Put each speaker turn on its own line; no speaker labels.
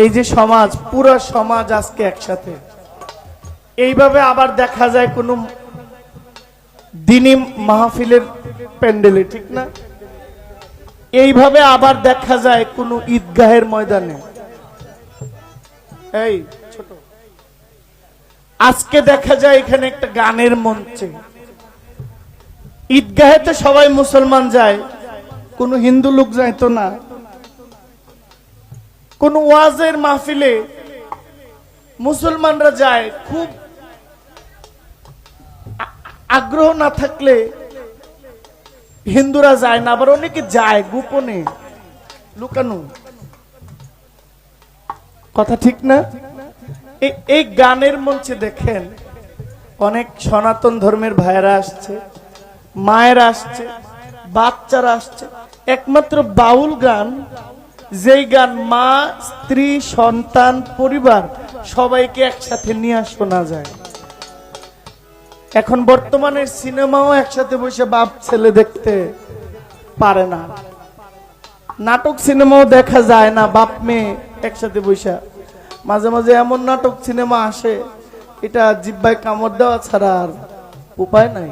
এই যে সমাজ, পুরো সমাজ আজকে একসাথে, এইভাবে আবার দেখা যায় কোন দিনী মাহফিলের প্যান্ডেলে, ঠিক না? এইভাবে আবার দেখা যায় কোন ঈদগাহের ময়দানে। এই ছোট, আজকে দেখা যায় এখানে একটা গানের মঞ্চে। ঈদগাহে তো সবাই মুসলমান যায়, কোন হিন্দু লোক যায় তো না। কোন ওয়াজের মাহফিলে মুসলমানরা যায়, খুব আগ্রহ না থাকলে হিন্দুরা যায় না, আবার অনেকে যায় গোপনে, লুকানো। কথা ঠিক না? এই গানের মঞ্চে দেখেন অনেক সনাতন ধর্মের ভাইয়েরা আসছে, মায়েরা আসছে, বাচ্চারা আসছে। একমাত্র বাউল গান, যেই গান মা, স্ত্রী, সন্তান, পরিবার সবাইকে একসাথে নিয়ে শোনা যায়। এখন বর্তমানের সিনেমাও একসাথে বসে বাপ ছেলে দেখতে পারে না, নাটক সিনেমাও দেখা যায় না বাপ মেয়ে একসাথে বসে। মাঝে মাঝে এমন নাটক সিনেমা আসে, এটা জিব্বায় কামড় দেওয়া ছাড়া আর উপায় নাই।